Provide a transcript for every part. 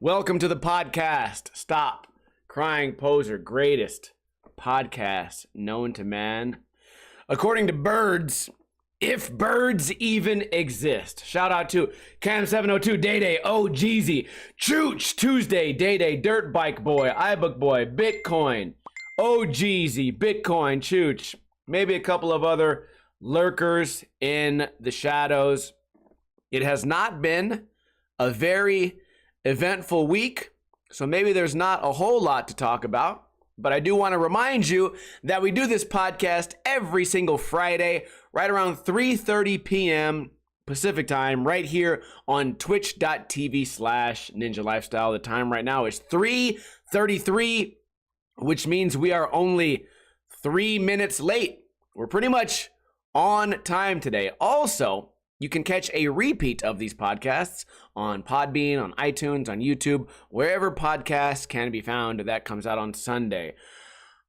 Welcome to the podcast. Stop Crying Poser, greatest podcast known to man. According to birds, if birds even exist. Shout out to Cam702, Day Day, Oh Jeezy, Chooch, Tuesday, Day Day, Dirt Bike Boy, iBook Boy, Bitcoin, Oh Jeezy, Bitcoin, Chooch, maybe a couple of other lurkers in the shadows. It has not been a very eventful week, so maybe there's not a whole lot to talk about, but I do want to remind you that we do this podcast every single Friday, right around 3:30 p.m. Pacific time, right here on twitch.tv/Ninja Lifestyle. The time right now is 3:33, which means we are only 3 minutes late. We're pretty much on time today. Also, you can catch a repeat of these podcasts on Podbean, on iTunes, on YouTube, wherever podcasts can be found. That comes out on Sunday.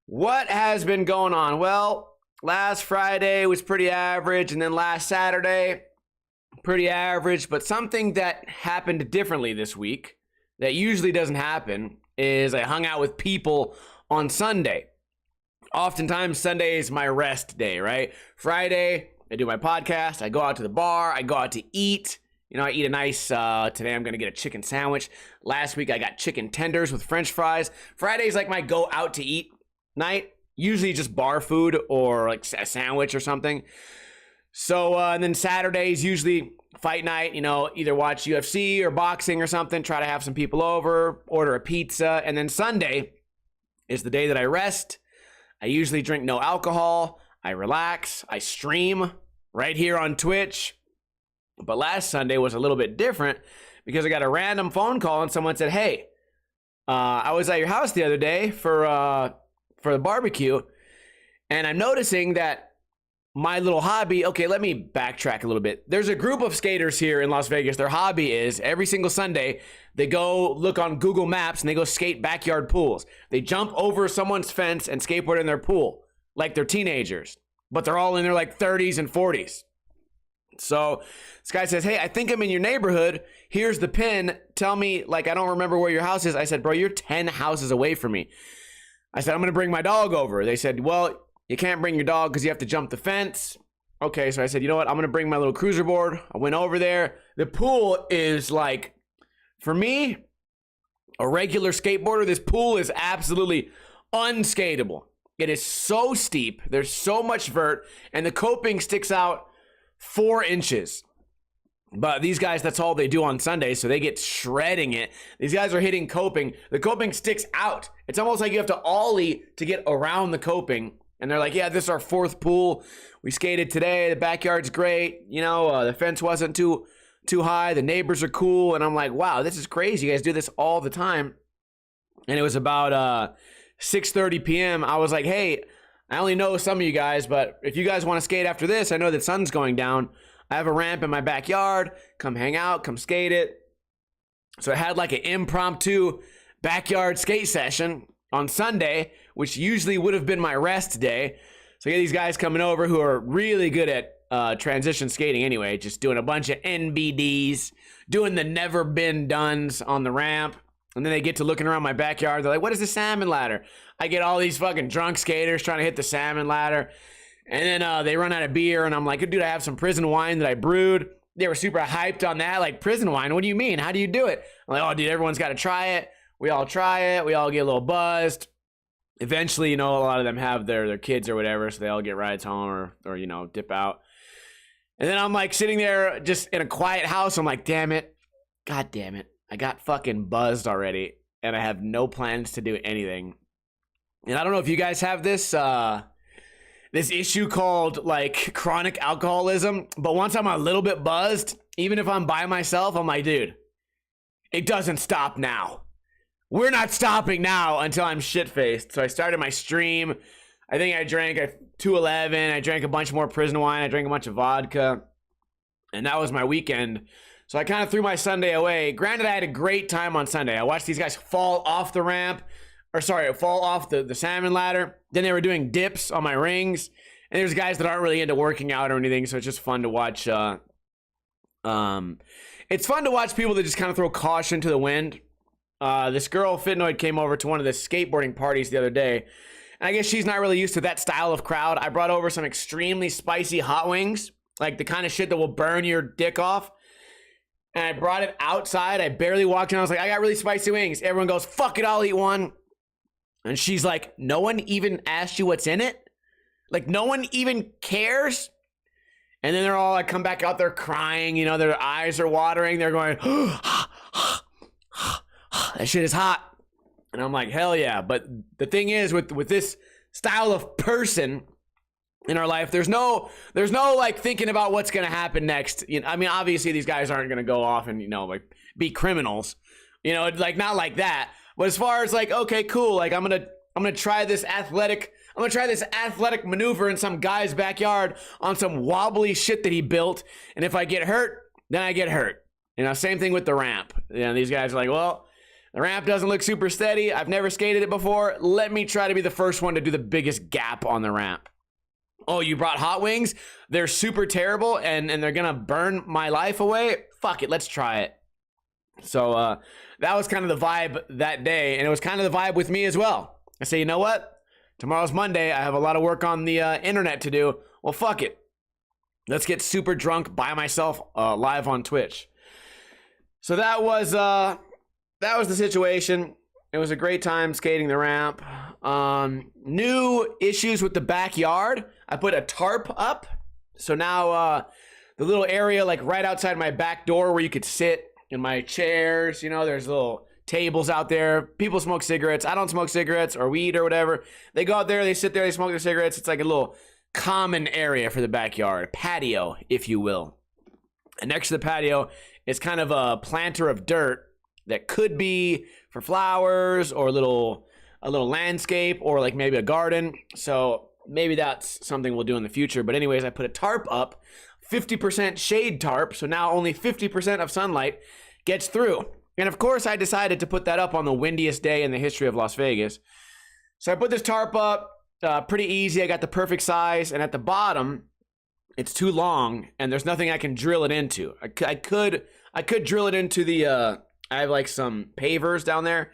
What has been going on? Well, last Friday was pretty average, and then last Saturday, pretty average. But something that happened differently this week that usually doesn't happen is I hung out with people on Sunday. Oftentimes, Sunday is my rest day, right? Friday, I do my podcast, I go out to the bar, I go out to eat. You know, I eat a nice, today I'm going to get a chicken sandwich. Last week I got chicken tenders with french fries. Friday's like my go out to eat night. Usually just bar food or like a sandwich or something. So, and then Saturday's usually fight night, you know, either watch UFC or boxing or something, try to have some people over, order a pizza. And then Sunday is the day that I rest. I usually drink no alcohol. I relax, I stream right here on Twitch. But last Sunday was a little bit different because I got a random phone call and someone said, hey, I was at your house the other day for the barbecue, and I'm noticing that my little hobby, okay, let me backtrack a little bit. There's a group of skaters here in Las Vegas. Their hobby is every single Sunday, they go look on Google Maps and they go skate backyard pools. They jump over someone's fence and skateboard in their pool. Like they're teenagers, but they're all in their like 30s and 40s. So this guy says, hey, I think I'm in your neighborhood. Here's the pin. Tell me, like, I don't remember where your house is. I said, bro, you're 10 houses away from me. I said, I'm going to bring my dog over. They said, well, you can't bring your dog because you have to jump the fence. Okay, so I said, you know what? I'm going to bring my little cruiser board. I went over there. The pool is like, for me, a regular skateboarder, this pool is absolutely unskateable. It is so steep, there's so much vert, and the coping sticks out 4 inches. But these guys, that's all they do on Sundays, so they get shredding it. These guys are hitting coping. The coping sticks out. It's almost like you have to ollie to get around the coping. And they're like, yeah, this is our 4th pool. We skated today. The backyard's great. You know, the fence wasn't too high. The neighbors are cool. And I'm like, wow, this is crazy. You guys do this all the time. And it was about 6:30 p.m. I was like, hey, I only know some of you guys, but if you guys want to skate after this, I know the sun's going down. I have a ramp in my backyard. Come hang out, come skate it. So I had like an impromptu backyard skate session on Sunday, which usually would have been my rest day. So I get these guys coming over who are really good at transition skating anyway, just doing a bunch of NBDs, doing the never been dones on the ramp. And then they get to looking around my backyard. They're like, what is the salmon ladder? I get all these fucking drunk skaters trying to hit the salmon ladder. And then they run out of beer. And I'm like, dude, I have some prison wine that I brewed. They were super hyped on that. Like, prison wine? What do you mean? How do you do it? I'm like, oh, dude, everyone's got to try it. We all try it. We all get a little buzzed. Eventually, you know, a lot of them have their kids or whatever. So they all get rides home or you know, dip out. And then I'm like sitting there just in a quiet house. I'm like, damn it. God damn it. I got fucking buzzed already, and I have no plans to do anything. And I don't know if you guys have this this issue called like chronic alcoholism, but once I'm a little bit buzzed, even if I'm by myself, I'm like, dude, it doesn't stop now. We're not stopping now until I'm shit-faced. So I started my stream. I think I drank a 211. I drank a bunch more prison wine. I drank a bunch of vodka, and that was my weekend. So I kind of threw my Sunday away. Granted, I had a great time on Sunday. I watched these guys fall off the ramp, fall off the salmon ladder. Then they were doing dips on my rings. And there's guys that aren't really into working out or anything, so it's just fun to watch. It's fun to watch people that just kind of throw caution to the wind. This girl, Fitnoid, came over to one of the skateboarding parties the other day. And I guess she's not really used to that style of crowd. I brought over some extremely spicy hot wings, like the kind of shit that will burn your dick off. And I brought it outside. I barely walked in. I was like, I got really spicy wings. Everyone goes, fuck it, I'll eat one. And she's like, no one even asked you what's in it? Like, no one even cares? And then they're all like, come back out there crying. You know, their eyes are watering. They're going, that shit is hot. And I'm like, hell yeah. But the thing is, with this style of person in our life, there's no like thinking about what's gonna happen next. You know, I mean, obviously these guys aren't gonna go off and, you know, like be criminals. You know, like not like that. But as far as like, okay, cool, like I'm gonna try this athletic maneuver in some guy's backyard on some wobbly shit that he built, and if I get hurt, then I get hurt. You know, same thing with the ramp. You know, these guys are like, well, the ramp doesn't look super steady. I've never skated it before. Let me try to be the first one to do the biggest gap on the ramp. Oh, you brought hot wings? They're super terrible and they're gonna burn my life away? Fuck it, let's try it. So that was kind of the vibe that day, and it was kind of the vibe with me as well. I say, you know what? Tomorrow's Monday. I have a lot of work on the internet to do. Well, fuck it. Let's get super drunk by myself live on Twitch. So that was the situation. It was a great time skating the ramp. New issues with the backyard. I put a tarp up. So now the little area like right outside my back door where you could sit in my chairs, you know, there's little tables out there. People smoke cigarettes. I don't smoke cigarettes or weed or whatever. They go out there, they sit there, they smoke their cigarettes. It's like a little common area for the backyard, patio, if you will. And next to the patio is kind of a planter of dirt that could be for flowers or a little landscape or like maybe a garden. So maybe that's something we'll do in the future. But anyways, I put a tarp up, 50% shade tarp. So now only 50% of sunlight gets through. And of course, I decided to put that up on the windiest day in the history of Las Vegas. So I put this tarp up, pretty easy. I got the perfect size. And at the bottom, it's too long and there's nothing I can drill it into. I could drill it into the, I have like some pavers down there,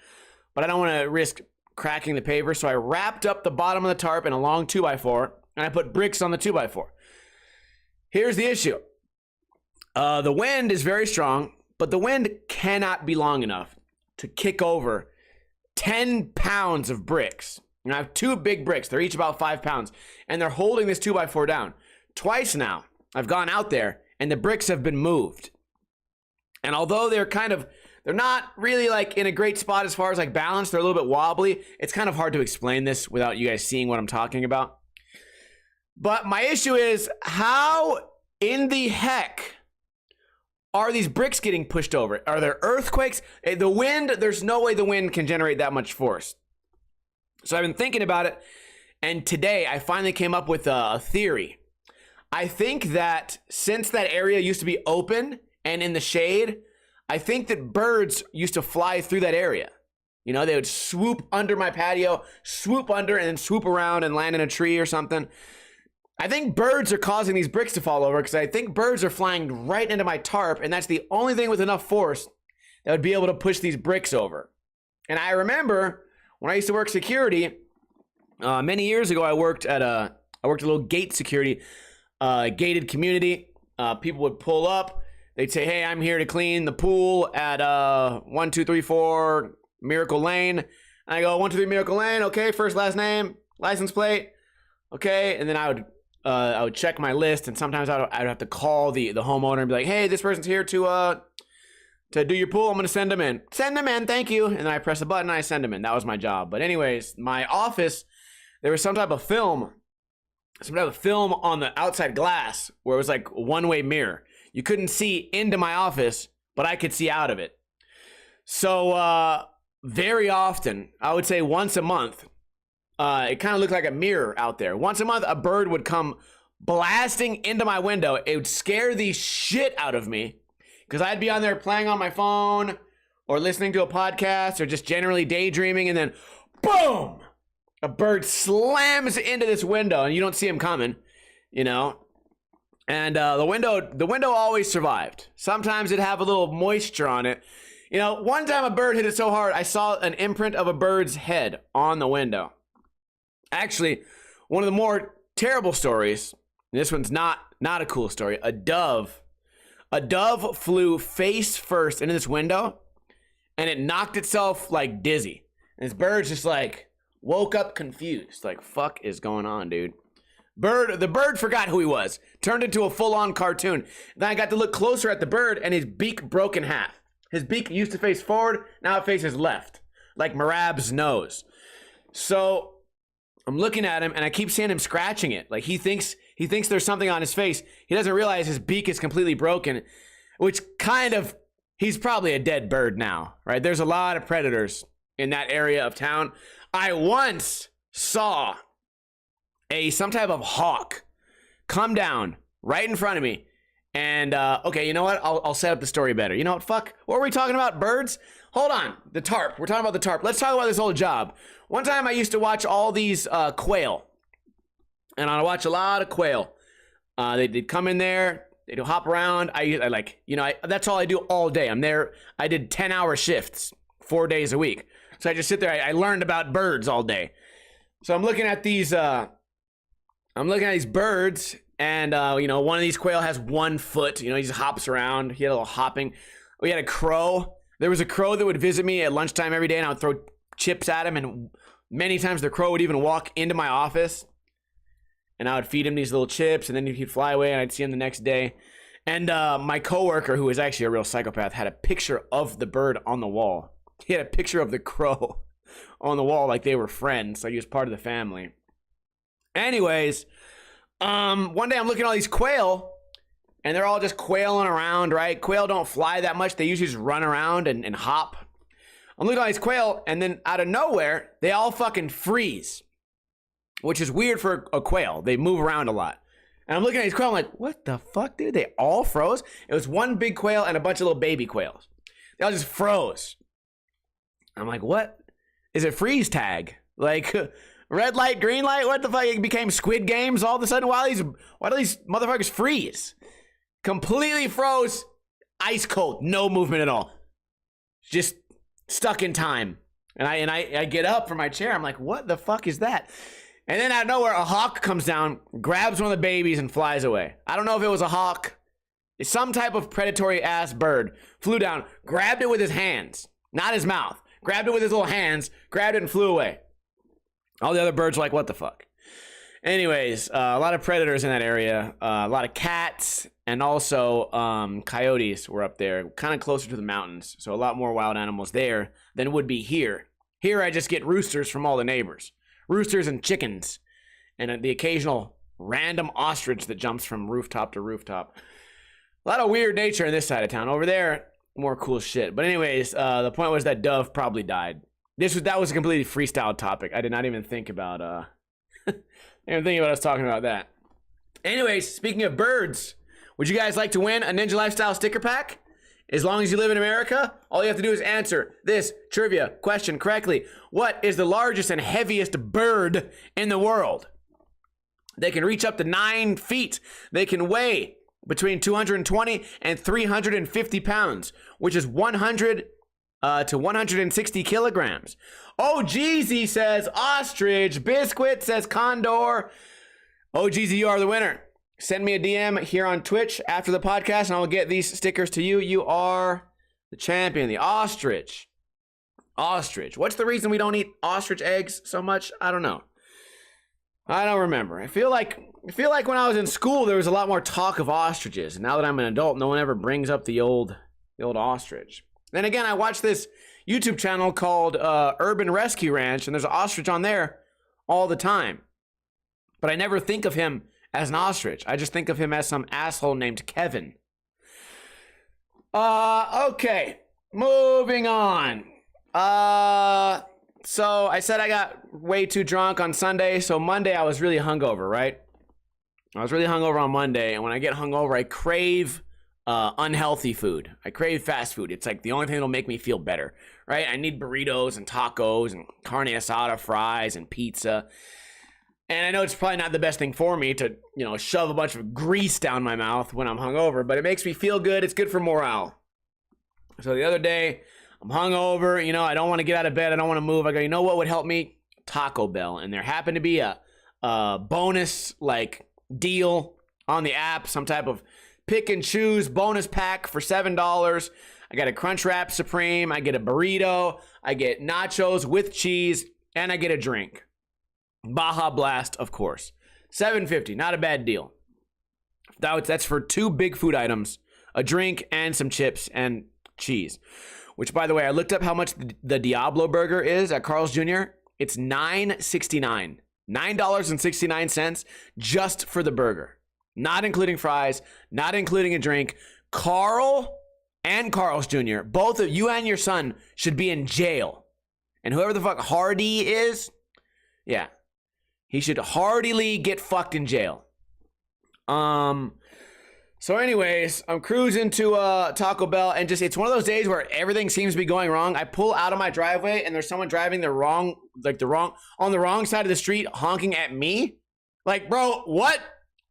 but I don't want to risk cracking the paver. So I wrapped up the bottom of the tarp in a long 2x4 and I put bricks on the 2x4. Here's the issue. The wind is very strong, but the wind cannot be long enough to kick over 10 pounds of bricks. And I have two big bricks. They're each about 5 pounds. And they're holding this 2x4 down. Twice now, I've gone out there and the bricks have been moved. And although they're not really like in a great spot as far as like balance, they're a little bit wobbly. It's kind of hard to explain this without you guys seeing what I'm talking about. But my issue is, how in the heck are these bricks getting pushed over? Are there earthquakes? The wind, there's no way the wind can generate that much force. So I've been thinking about it, and today I finally came up with a theory. I think that since that area used to be open and in the shade, I think that birds used to fly through that area. You know, they would swoop under my patio, swoop under, and then swoop around and land in a tree or something. I think birds are causing these bricks to fall over because I think birds are flying right into my tarp, and that's the only thing with enough force that would be able to push these bricks over. And I remember when I used to work security, many years ago, I worked a little gate security, gated community. People would pull up. They'd say, hey, I'm here to clean the pool at 1234 Miracle Lane. And I go, 123 Miracle Lane. Okay, first, last name, license plate. Okay, and then I would check my list, and sometimes I'd have to call the homeowner and be like, hey, this person's here to do your pool. I'm going to send them in. Send them in, thank you. And then I press a button, and I send them in. That was my job. But anyways, my office, there was some type of film on the outside glass where it was like a one-way mirror. You couldn't see into my office, but I could see out of it. So very often, I would say once a month, it kind of looked like a mirror out there. Once a month, a bird would come blasting into my window. It would scare the shit out of me because I'd be on there playing on my phone or listening to a podcast or just generally daydreaming, and then boom, a bird slams into this window and you don't see him coming, you know. And the window always survived. Sometimes it'd have a little moisture on it. You know, one time a bird hit it so hard, I saw an imprint of a bird's head on the window. Actually, one of the more terrible stories, this one's not a cool story, a dove flew face first into this window, and it knocked itself like dizzy. And this bird's just like, woke up confused. Like, fuck is going on, dude? The bird forgot who he was. Turned into a full-on cartoon. Then I got to look closer at the bird, and his beak broke in half. His beak used to face forward, now it faces left, like Marab's nose. So I'm looking at him, and I keep seeing him scratching it. Like he thinks there's something on his face. He doesn't realize his beak is completely broken, which kind of, he's probably a dead bird now, right? There's a lot of predators in that area of town. I once saw some type of hawk come down right in front of me. And, okay, you know what? I'll set up the story better. You know what? Fuck. What were we talking about? Birds? Hold on. The tarp. We're talking about the tarp. Let's talk about this old job. One time I used to watch all these quail. And I watch a lot of quail. They'd come in there. They'd hop around. That's all I do all day. I'm there. I did 10-hour shifts 4 days a week. So I just sit there. I learned about birds all day. So I'm looking at these birds. And, one of these quail has 1 foot. He just hops around. He had a little hopping. We had a crow. There was a crow that would visit me at lunchtime every day, and I would throw chips at him. And many times the crow would even walk into my office. And I would feed him these little chips, and then he'd fly away, and I'd see him the next day. And my coworker, who was actually a real psychopath, had a picture of the bird on the wall. He had a picture of the crow on the wall like they were friends, like he was part of the family. Anyways... one day I'm looking at all these quail, and they're all just quailing around, right? Quail don't fly that much. They usually just run around and hop. I'm looking at all these quail, and then out of nowhere, they all fucking freeze, which is weird for a quail. They move around a lot. And I'm looking at these quail, I'm like, what the fuck, dude? They all froze? It was one big quail and a bunch of little baby quails. They all just froze. I'm like, what? Is it freeze tag? Like... red light, green light, what the fuck? It became Squid Games all of a sudden. Why do these motherfuckers freeze? Completely froze, ice cold, no movement at all. Just stuck in time. And I get up from my chair. I'm like, what the fuck is that? And then out of nowhere, a hawk comes down, grabs one of the babies, and flies away. I don't know if it was a hawk. It's some type of predatory ass bird. Flew down, grabbed it with his hands, not his mouth. Grabbed it with his little hands, grabbed it and flew away. All the other birds were like, what the fuck? Anyways, a lot of predators in that area. A lot of cats, and also coyotes were up there, kind of closer to the mountains. So a lot more wild animals there than would be here. Here I just get roosters from all the neighbors. Roosters and chickens. And the occasional random ostrich that jumps from rooftop to rooftop. A lot of weird nature in this side of town. Over there, more cool shit. But anyways, the point was that dove probably died. That was a completely freestyle topic. I did not even think about I didn't even think about us talking about that. Anyways, speaking of birds, would you guys like to win a Ninja Lifestyle sticker pack? As long as you live in America, all you have to do is answer this trivia question correctly. What is the largest and heaviest bird in the world? They can reach up to 9 feet. They can weigh between 220 and 350 pounds, which is 100 to 160 kilograms. Oh, Jeezy says ostrich. Biscuit says condor. Oh, Jeezy, you are the winner. Send me a DM here on Twitch after the podcast, and I will get these stickers to you. You are the champion, the ostrich. Ostrich. What's the reason we don't eat ostrich eggs so much? I don't know. I don't remember. I feel like when I was in school, there was a lot more talk of ostriches. And now that I'm an adult, no one ever brings up the old ostrich. Then again, I watched this YouTube channel called Urban Rescue Ranch, and there's an ostrich on there all the time. But I never think of him as an ostrich. I just think of him as some asshole named Kevin. Okay. Moving on. So I said I got way too drunk on Sunday, so Monday I was really hungover, right? I was really hungover on Monday, and when I get hungover, I crave unhealthy food. I crave fast food. It's like the only thing that'll make me feel better, right? I need burritos and tacos and carne asada fries and pizza. And I know it's probably not the best thing for me to, shove a bunch of grease down my mouth when I'm hungover, but it makes me feel good. It's good for morale. So the other day, I'm hungover. You know, I don't want to get out of bed. I don't want to move. I go, you know what would help me? Taco Bell. And there happened to be a bonus like deal on the app, some type of pick and choose bonus pack for $7. I got a Crunchwrap Supreme. I get a burrito. I get nachos with cheese, and I get a drink. Baja Blast, of course. $7.50, not a bad deal. That's for 2 big food items, a drink and some chips and cheese. Which, by the way, I looked up how much the Diablo burger is at Carl's Jr. It's $9.69. $9.69 just for the burger. Not including fries, not including a drink. Carl and Carl's Jr., both of you and your son should be in jail. And whoever the fuck Hardy is, yeah, he should hardily get fucked in jail. So anyways, I'm cruising to Taco Bell, and just it's one of those days where everything seems to be going wrong. I pull out of my driveway, and there's someone driving on the wrong side of the street, honking at me. Like, bro, what?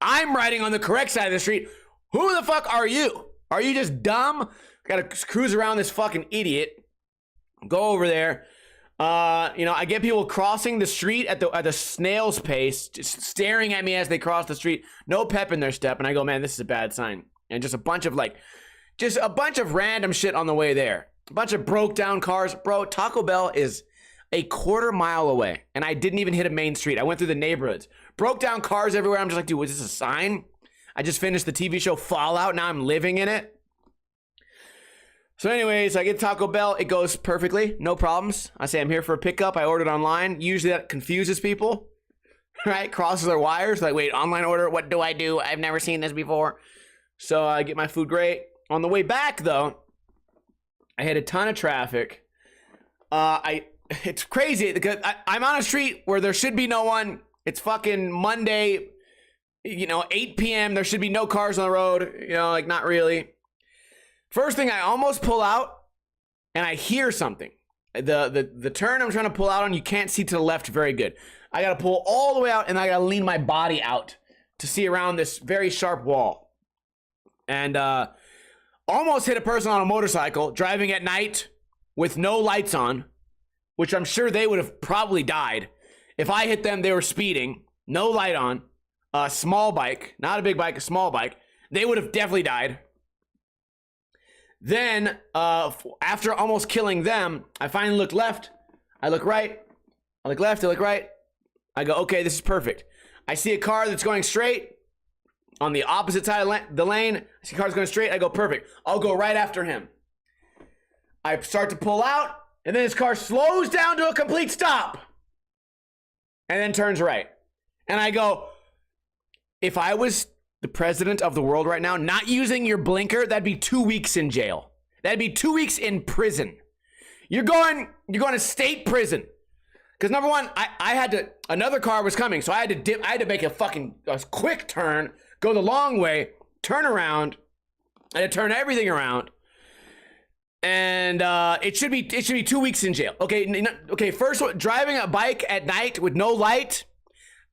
I'm riding on the correct side of the street. Who the fuck are you? Are you just dumb? Gotta cruise around this fucking idiot. Go over there. I get people crossing the street at the snail's pace, just staring at me as they cross the street. No pep in their step, and I go, man, this is a bad sign. And just a bunch of random shit on the way there. A bunch of broke down cars. Bro, Taco Bell is a quarter mile away, and I didn't even hit a main street. I went through the neighborhoods. Broke down cars everywhere. I'm just like, dude, was this a sign? I just finished the TV show Fallout. Now I'm living in it. So anyways, I get Taco Bell. It goes perfectly. No problems. I say I'm here for a pickup. I ordered online. Usually that confuses people, right? Crosses their wires. Like, wait, online order? What do I do? I've never seen this before. So I get my food great. On the way back, though, I hit a ton of traffic. It's crazy because I'm on a street where there should be no one. It's fucking Monday, 8 p.m. There should be no cars on the road, like not really. First thing, I almost pull out and I hear something. The turn I'm trying to pull out on, you can't see to the left very good. I got to pull all the way out and I got to lean my body out to see around this very sharp wall. And almost hit a person on a motorcycle driving at night with no lights on, which I'm sure they would have probably died. If I hit them, they were speeding, no light on, a small bike, not a big bike, a small bike. They would have definitely died. Then, after almost killing them, I finally look left. I look right. I look left. I look right. I go, okay, this is perfect. I see a car that's going straight on the opposite side of the lane. I see cars going straight. I go, perfect. I'll go right after him. I start to pull out, and then his car slows down to a complete stop. And then turns right. And I go, if I was the president of the world right now, not using your blinker, that'd be 2 weeks in jail. That'd be 2 weeks in prison. You're going to state prison. Because number one, another car was coming, so I had to make a quick turn, go the long way, turn around, I had to turn everything around. And it should be 2 weeks in jail. Okay, first, driving a bike at night with no light,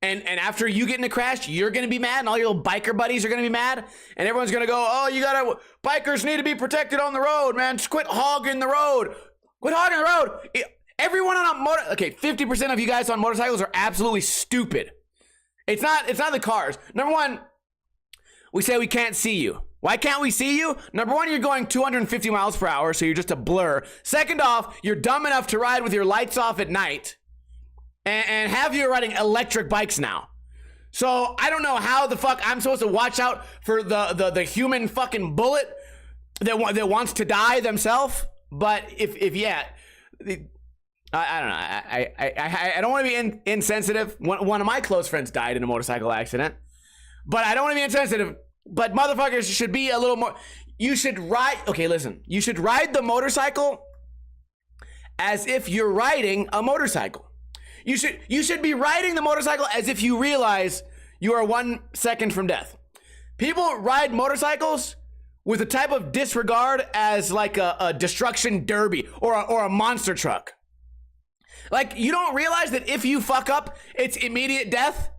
and after you get in a crash, you're gonna be mad, and all your little biker buddies are gonna be mad, and everyone's gonna go, oh, bikers need to be protected on the road, man. Just quit hogging the road. Quit hogging the road. Everyone on a 50% of you guys on motorcycles are absolutely stupid. It's not the cars. Number one, we say we can't see you. Why can't we see you? Number one, you're going 250 miles per hour, so you're just a blur. Second off, you're dumb enough to ride with your lights off at night. And have you riding electric bikes now. So I don't know how the fuck I'm supposed to watch out for the human fucking bullet that wants to die themselves. But if yeah, I don't know. I don't want to be insensitive. One of my close friends died in a motorcycle accident. But I don't want to be insensitive. But motherfuckers should be a little more. You should ride. Okay, listen. You should ride the motorcycle as if you're riding a motorcycle. You should be riding the motorcycle as if you realize you are 1 second from death. People ride motorcycles with a type of disregard as like a destruction derby or a monster truck. Like, you don't realize that if you fuck up, it's immediate death.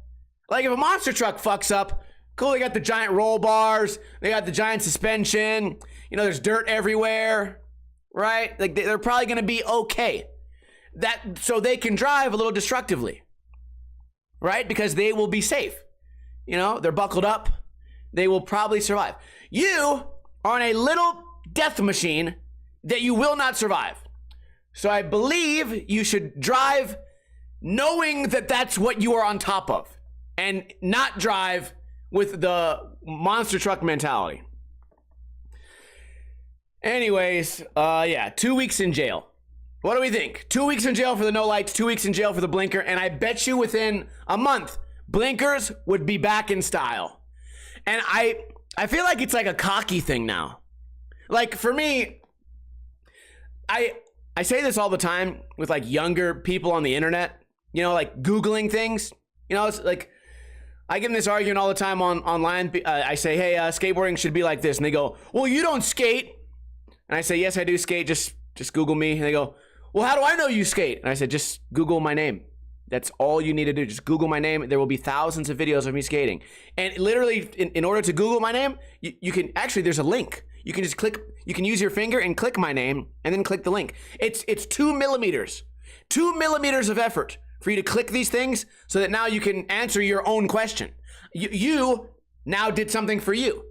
Like, if a monster truck fucks up, cool, they got the giant roll bars, they got the giant suspension, there's dirt everywhere. right? Like they're probably going to be okay. So they can drive a little destructively, right? Because they will be safe. You know, they're buckled up. They will probably survive. You are on a little death machine that you will not survive. So I believe you should drive knowing that that's what you are on top of and not drive with the monster truck mentality. Anyways, 2 weeks in jail. What do we think? 2 weeks in jail for the no lights, 2 weeks in jail for the blinker, and I bet you within a month, blinkers would be back in style. And I feel like it's like a cocky thing now. Like for me, I say this all the time with like younger people on the internet, you know, like Googling things. You know, it's like I get in this argument all the time online. I say, hey, skateboarding should be like this. And they go, well, you don't skate. And I say, yes, I do skate. Just Google me. And they go, well, how do I know you skate? And I said, just Google my name. That's all you need to do. Just Google my name. There will be thousands of videos of me skating. And literally, in order to Google my name, you can actually, there's a link. You can just click, you can use your finger and click my name and then click the link. It's 2 millimeters. 2 millimeters of effort for you to click these things so that now you can answer your own question. You now did something for you.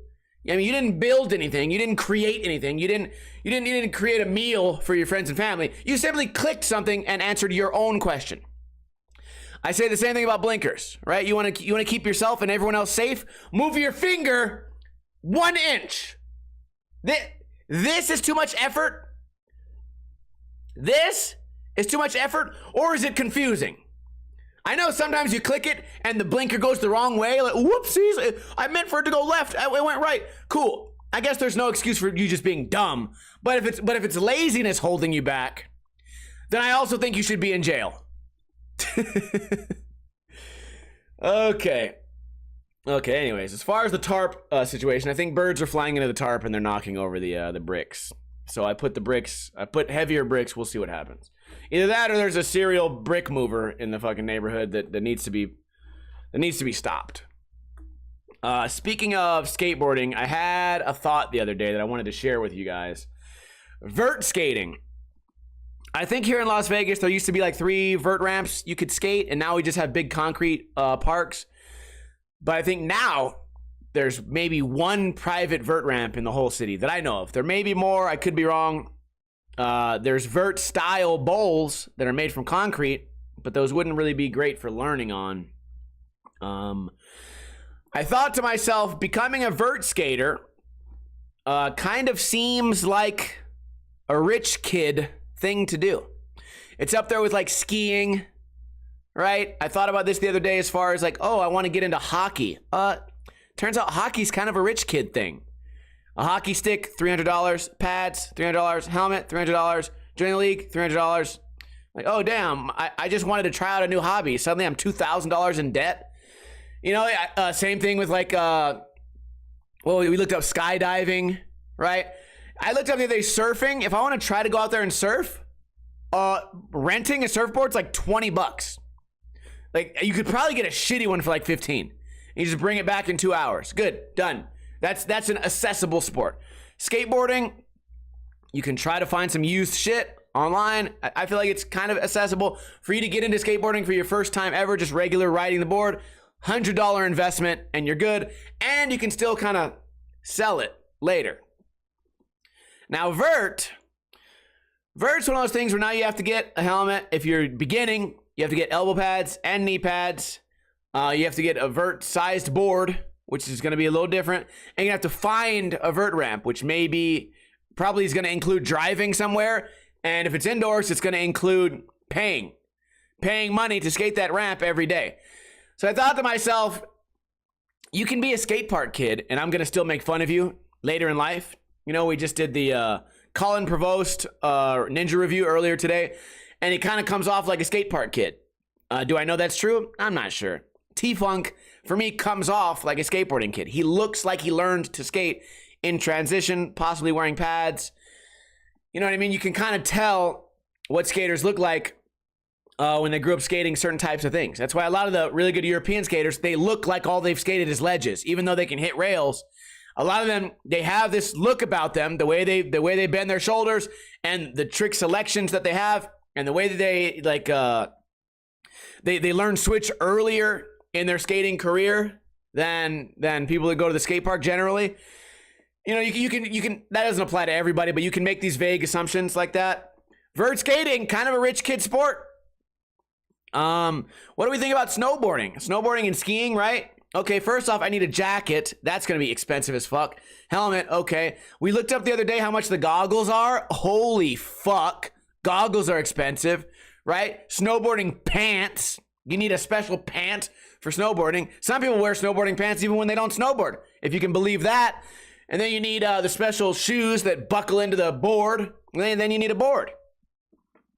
I mean, you didn't build anything. You didn't create anything. You didn't create a meal for your friends and family. You simply clicked something and answered your own question. I say the same thing about blinkers, right? You want to keep yourself and everyone else safe? Move your finger 1 inch. This is too much effort. This is too much effort, or is it confusing? I know sometimes you click it and the blinker goes the wrong way. Like, whoopsies, I meant for it to go left. It went right. Cool. I guess there's no excuse for you just being dumb. But if it's laziness holding you back, then I also think you should be in jail. Okay. Anyways, as far as the tarp situation, I think birds are flying into the tarp and they're knocking over the bricks. So I put heavier bricks. We'll see what happens. Either that or there's a serial brick mover in the fucking neighborhood that needs to be stopped. Speaking of skateboarding, I had a thought the other day that I wanted to share with you guys. Vert skating. I think here in Las Vegas, there used to be like 3 vert ramps you could skate, and now we just have big concrete parks. But I think now there's maybe 1 private vert ramp in the whole city that I know of. There may be more. I could be wrong. There's vert style bowls that are made from concrete, but those wouldn't really be great for learning on. I thought to myself, becoming a vert skater kind of seems like a rich kid thing to do. It's up there with like skiing, right? I thought about this the other day as far as like, oh, I want to get into hockey. Turns out hockey's kind of a rich kid thing. A hockey stick, $300. Pads, $300. Helmet, $300. Join the league, $300. Like, oh, damn, I just wanted to try out a new hobby. Suddenly I'm $2,000 in debt. You know, same thing with like, we looked up skydiving, right? I looked up the other day surfing. If I want to try to go out there and surf, renting a surfboard's like $20. Like, you could probably get a shitty one for like 15. You just bring it back in 2 hours. Good, done. That's an accessible sport. Skateboarding, you can try to find some used shit online. I feel like it's kind of accessible. For you to get into skateboarding for your first time ever, just regular riding the board, $100 investment and you're good. And you can still kind of sell it later. Now, vert's one of those things where now you have to get a helmet. If you're beginning, you have to get elbow pads and knee pads. You have to get a vert-sized board, which is going to be a little different. And you have to find a vert ramp, which probably is going to include driving somewhere. And if it's indoors, it's going to include paying money to skate that ramp every day. So I thought to myself, you can be a skate park kid, and I'm going to still make fun of you later in life. You know, we just did the Colin Provost Ninja review earlier today, and he kind of comes off like a skate park kid. Do I know that's true? I'm not sure. T-Funk, for me, comes off like a skateboarding kid. He looks like he learned to skate in transition, possibly wearing pads. You know what I mean? You can kind of tell what skaters look like when they grew up skating certain types of things. That's why a lot of the really good European skaters, they look like all they've skated is ledges. Even though they can hit rails, a lot of them, they have this look about them, the way they bend their shoulders and the trick selections that they have and the way that they like they learn switch earlier in their skating career than people that go to the skate park generally. You know, you can that doesn't apply to everybody, but you can make these vague assumptions like that. Vert skating, kind of a rich kid sport. What do we think about snowboarding? Snowboarding and skiing, right? Okay, first off, I need a jacket. That's going to be expensive as fuck. Helmet, okay. We looked up the other day how much the goggles are. Holy fuck. Goggles are expensive, right? Snowboarding pants. You need a special pant for snowboarding. Some people wear snowboarding pants even when they don't snowboard, if you can believe that. And then you need the special shoes that buckle into the board. And then you need a board.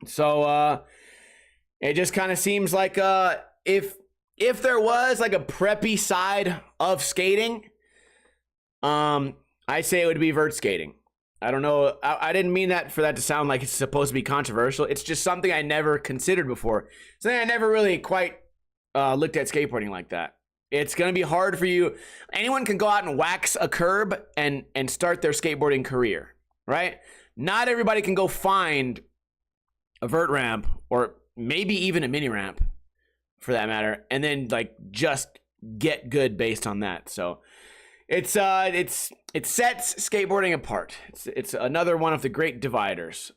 So it just kind of seems like if there was like a preppy side of skating, I say it would be vert skating. I don't know. I didn't mean that for that to sound like it's supposed to be controversial. It's just something I never considered before. Something I never really quite looked at skateboarding like that. It's going to be hard for you. Anyone can go out and wax a curb and start their skateboarding career, right? Not everybody can go find a vert ramp or maybe even a mini ramp for that matter, and then like just get good based on that. So it sets skateboarding apart. It's another one of the great dividers.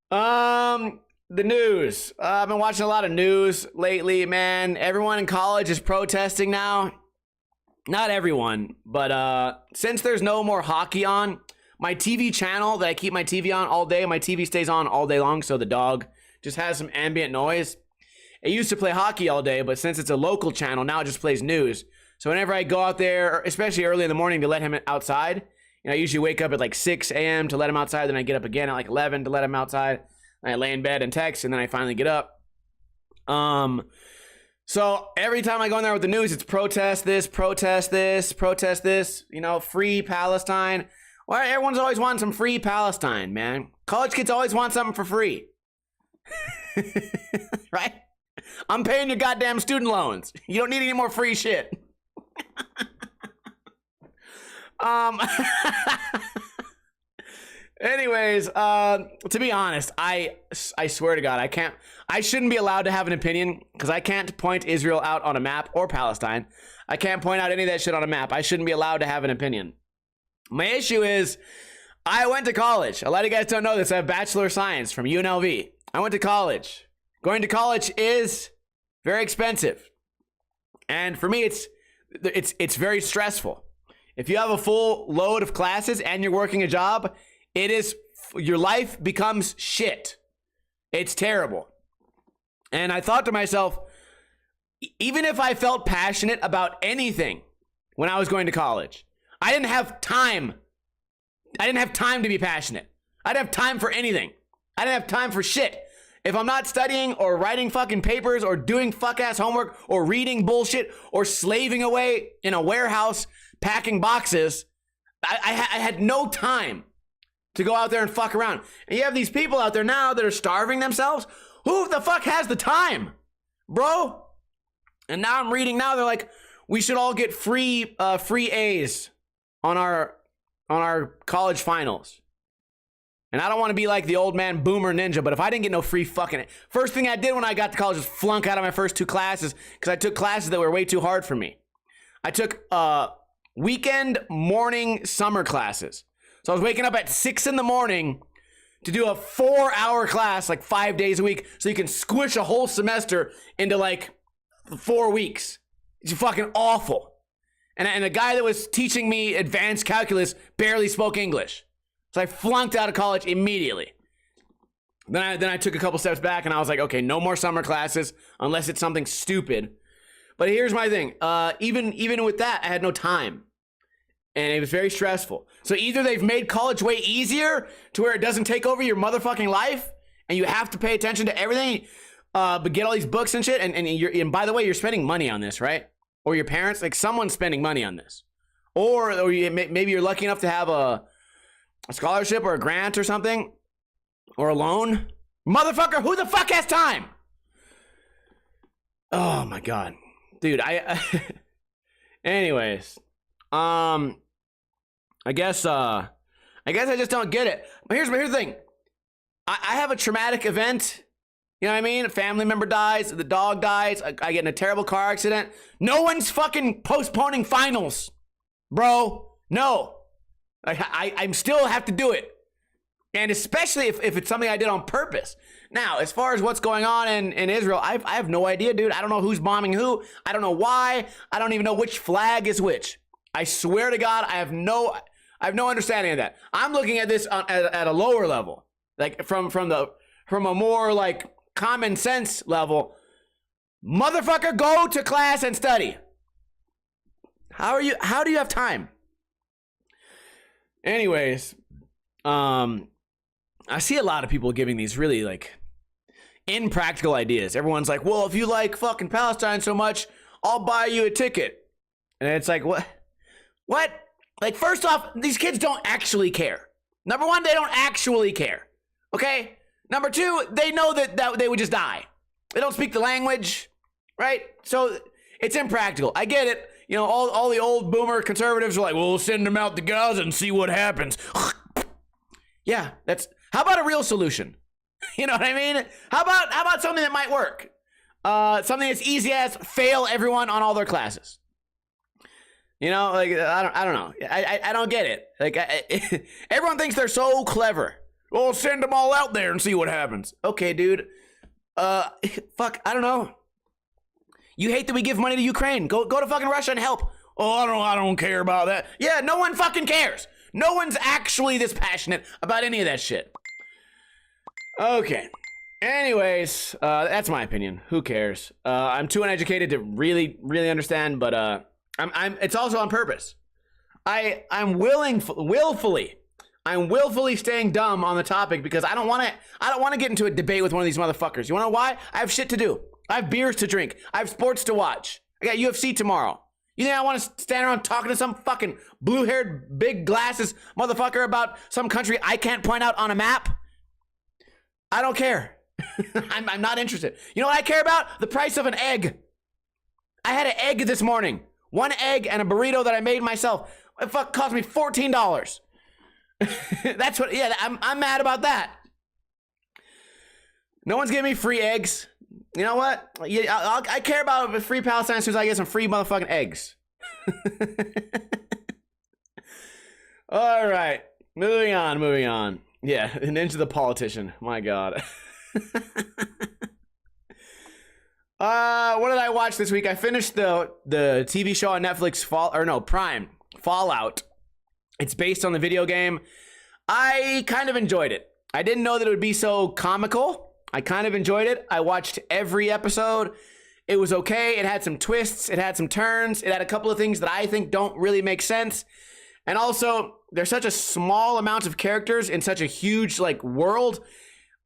The news. I've been watching a lot of news lately, man. Everyone in college is protesting now. Not everyone, but since there's no more hockey on, my TV channel that I keep my TV on all day, my TV stays on all day long, so the dog just has some ambient noise. It used to play hockey all day, but since it's a local channel, now it just plays news. So whenever I go out there, especially early in the morning to let him outside, you know, I usually wake up at like 6 a.m. to let him outside, then I get up again at like 11 to let him outside. I lay in bed and text, and then I finally get up. So every time I go in there with the news, it's protest this, you know, free Palestine. Well, everyone's always wanting some free Palestine, man. College kids always want something for free. Right? I'm paying your goddamn student loans. You don't need any more free shit. Anyways, to be honest, I swear to God, I shouldn't be allowed to have an opinion because I can't point Israel out on a map or Palestine. I can't point out any of that shit on a map. I shouldn't be allowed to have an opinion. My issue is I went to college. A lot of you guys don't know this. I have Bachelor of Science from UNLV. I went to college. Going to college is very expensive. And for me, it's very stressful. If you have a full load of classes and you're working a job, your life becomes shit. It's terrible. And I thought to myself, even if I felt passionate about anything when I was going to college, I didn't have time. I didn't have time to be passionate. I didn't have time for anything. I didn't have time for shit. If I'm not studying or writing fucking papers or doing fuck-ass homework or reading bullshit or slaving away in a warehouse packing boxes, I had no time to go out there and fuck around. And you have these people out there now that are starving themselves. Who the fuck has the time, bro? And now I'm reading now, they're like, we should all get free A's on our college finals. And I don't want to be like the old man boomer ninja, but if I didn't get no free fucking... First thing I did when I got to college was flunk out of my first 2 classes because I took classes that were way too hard for me. I took weekend morning summer classes. So I was waking up at 6 in the morning to do a 4-hour class like 5 days a week so you can squish a whole semester into like 4 weeks. It's fucking awful. And the guy that was teaching me advanced calculus barely spoke English. So I flunked out of college immediately. Then I took a couple steps back and I was like, okay, no more summer classes unless it's something stupid. But here's my thing. Even with that, I had no time. And it was very stressful. So either they've made college way easier to where it doesn't take over your motherfucking life and you have to pay attention to everything, but get all these books and shit. And by the way, you're spending money on this, right? Or your parents, like someone's spending money on this. Or maybe you're lucky enough to have a scholarship or a grant or something, or a loan. Motherfucker, who the fuck has time? Oh my God. Dude, Anyways, I guess I just don't get it. But here's the thing. I have a traumatic event. You know what I mean? A family member dies, the dog dies, I get in a terrible car accident. No one's fucking postponing finals, bro. No. I still have to do it. And especially if it's something I did on purpose. Now, as far as what's going on in Israel, I have no idea, dude. I don't know who's bombing who. I don't know why. I don't even know which flag is which. I swear to God, I have no understanding of that. I'm looking at this at a lower level, like from a more like common sense level. Motherfucker, go to class and study. How do you have time? Anyways, I see a lot of people giving these really like impractical ideas. Everyone's like, well, if you like fucking Palestine so much, I'll buy you a ticket. And it's like, what? Like, first off, these kids don't actually care. Number one, they don't actually care. Okay? Number two, they know that they would just die. They don't speak the language, right? So it's impractical. I get it. You know, all the old boomer conservatives are like, well, we'll send them out to Gaza and see what happens. Yeah, how about a real solution? You know what I mean? How about something that might work? Something that's easy as fail everyone on all their classes. You know, like, I don't know. I don't get it. Like, everyone thinks they're so clever. Well, send them all out there and see what happens. Okay, dude. Fuck, I don't know. You hate that we give money to Ukraine. Go to fucking Russia and help. Oh, I don't care about that. Yeah, no one fucking cares. No one's actually this passionate about any of that shit. Okay. Anyways, that's my opinion. Who cares? I'm too uneducated to really, really understand, but it's also on purpose. I'm willfully staying dumb on the topic because I don't want to get into a debate with one of these motherfuckers. You want to know why? I have shit to do. I have beers to drink. I have sports to watch. I got UFC tomorrow. You think I want to stand around talking to some fucking blue-haired, big glasses motherfucker about some country I can't point out on a map? I don't care. I'm not interested. You know what I care about? The price of an egg. I had an egg this morning. One egg and a burrito that I made myself. It cost me $14. That's what, yeah, I'm mad about that. No one's giving me free eggs. You know what? Yeah, I care about free Palestine as soon as I get some free motherfucking eggs. All right. Moving on. Yeah, and into the politician. My God. What did I watch this week? I finished the TV show on Netflix, Prime, Fallout. It's based on the video game. I kind of enjoyed it. I didn't know that it would be so comical. I kind of enjoyed it. I watched every episode. It was okay. It had some twists. It had some turns. It had a couple of things that I think don't really make sense. And also, there's such a small amount of characters in such a huge like world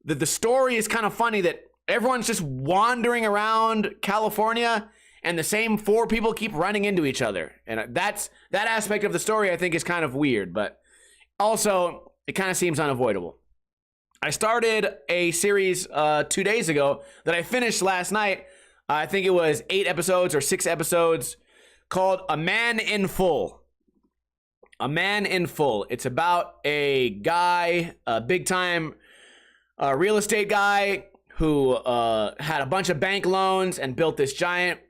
that the story is kind of funny that everyone's just wandering around California and the same four people keep running into each other. And that aspect of the story I think is kind of weird, but also it kind of seems unavoidable. I started a series 2 days ago that I finished last night. I think it was 8 episodes or 6 episodes called A Man in Full. A Man in Full. It's about a guy, a big time real estate guy who had a bunch of bank loans and built this giant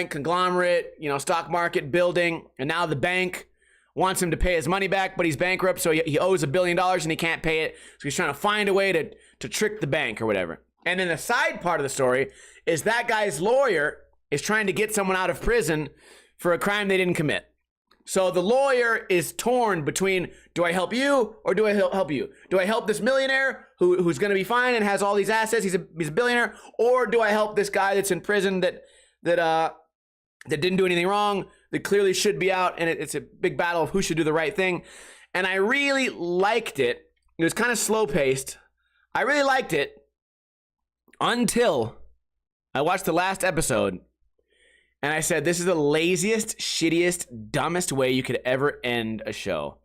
conglomerate, stock market building. And now the bank wants him to pay his money back, but he's bankrupt, so he owes $1 billion and he can't pay it. So he's trying to find a way to trick the bank or whatever. And then the side part of the story is that guy's lawyer is trying to get someone out of prison for a crime they didn't commit. So the lawyer is torn between, do I help you or do I help you? Do I help this millionaire who's going to be fine and has all these assets? He's a billionaire. Or do I help this guy that's in prison that didn't do anything wrong, that clearly should be out, and it's a big battle of who should do the right thing. And I really liked it. It was kind of slow-paced. I really liked it until I watched the last episode, and I said, this is the laziest, shittiest, dumbest way you could ever end a show.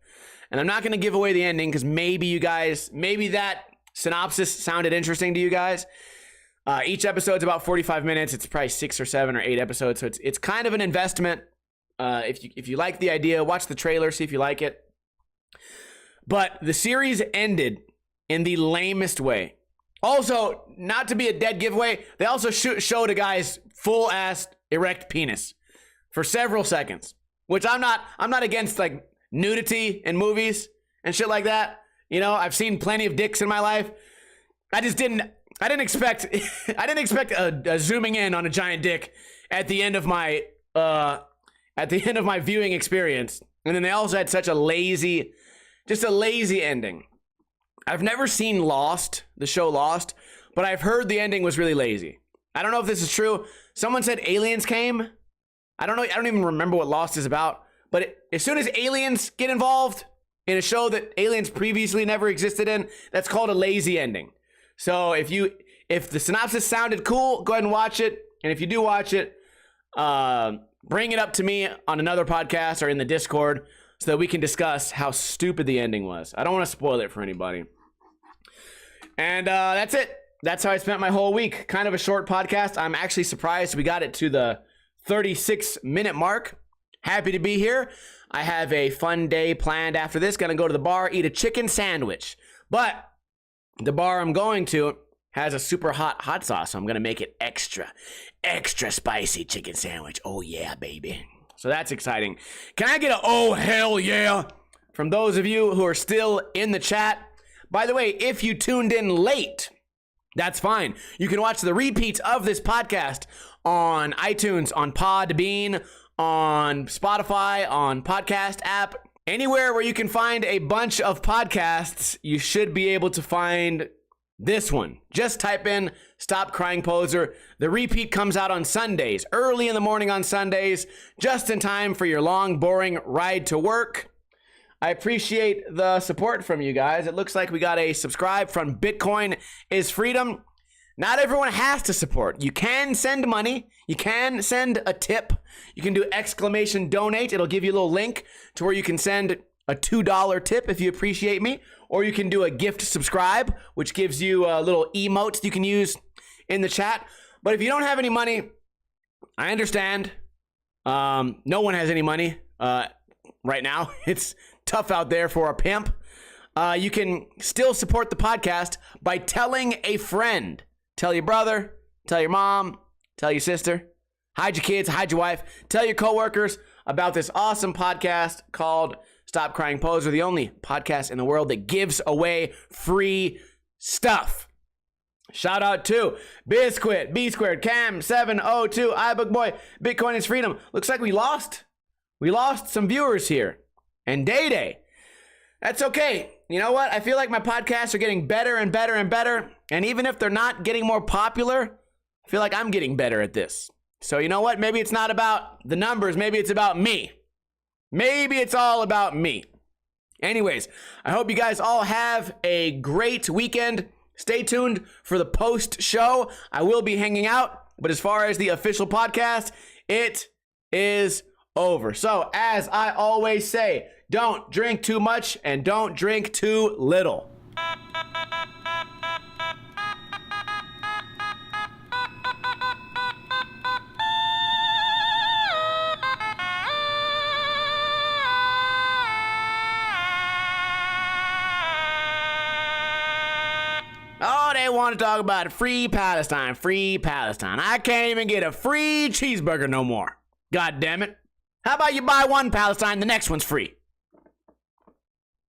And I'm not going to give away the ending because maybe that synopsis sounded interesting to you guys. Each episode's about 45 minutes. It's probably 6 or 7 or 8 episodes, so it's kind of an investment. If you like the idea, watch the trailer, see if you like it. But the series ended in the lamest way. Also, not to be a dead giveaway, they also showed a guy's full-ass erect penis for several seconds, which I'm not against, like, nudity in movies and shit like that. You know, I've seen plenty of dicks in my life. I didn't expect a zooming in on a giant dick at the end of my viewing experience. And then they also had such a lazy ending. I've never seen Lost, the show Lost, but I've heard the ending was really lazy. I don't know if this is true. Someone said aliens came. I don't know. I don't even remember what Lost is about. But as soon as aliens get involved in a show that aliens previously never existed in, that's called a lazy ending. So if the synopsis sounded cool, go ahead and watch it. And if you do watch it, bring it up to me on another podcast or in the Discord so that we can discuss how stupid the ending was. I don't want to spoil it for anybody. And that's it. That's how I spent my whole week. Kind of a short podcast. I'm actually surprised we got it to the 36-minute mark. Happy to be here. I have a fun day planned after this. Gonna go to the bar, eat a chicken sandwich. But the bar I'm going to has a super hot sauce, so I'm gonna make it extra spicy chicken sandwich. Oh yeah, baby. So that's exciting. Can I get a oh hell yeah from those of you who are still in the chat? By the way, if you tuned in late, that's fine. You can watch the repeats of this podcast on iTunes, on Podbean, on Spotify, on podcast app. Anywhere where you can find a bunch of podcasts, you should be able to find this one. Just type in Stop Crying Poser. The repeat comes out on Sundays, early in the morning on Sundays, just in time for your long, boring ride to work. I appreciate the support from you guys. It looks like we got a subscribe from Bitcoin is Freedom. Not everyone has to support. You can send money. You can send a tip. You can do exclamation donate. It'll give you a little link to where you can send a $2 tip if you appreciate me. Or you can do a gift subscribe, which gives you little emotes you can use in the chat. But if you don't have any money, I understand. No one has any money right now. It's tough out there for a pimp. You can still support the podcast by telling a friend. Tell your brother, tell your mom, tell your sister, hide your kids, hide your wife, tell your coworkers about this awesome podcast called Stop Crying Poser, the only podcast in the world that gives away free stuff. Shout out to Biscuit, B Squared, Cam 702, iBook Boy, Bitcoin is Freedom. Looks like we lost some viewers here. And Day Day. That's okay. You know what? I feel like my podcasts are getting better and better and better. And even if they're not getting more popular, I feel like I'm getting better at this. So you know what? Maybe it's not about the numbers. Maybe it's about me. Maybe it's all about me. Anyways, I hope you guys all have a great weekend. Stay tuned for the post show. I will be hanging out. But as far as the official podcast, it is over. So as I always say, don't drink too much and don't drink too little. Oh, they want to talk about free Palestine, free Palestine. I can't even get a free cheeseburger no more. God damn it. How about you buy one Palestine, the next one's free?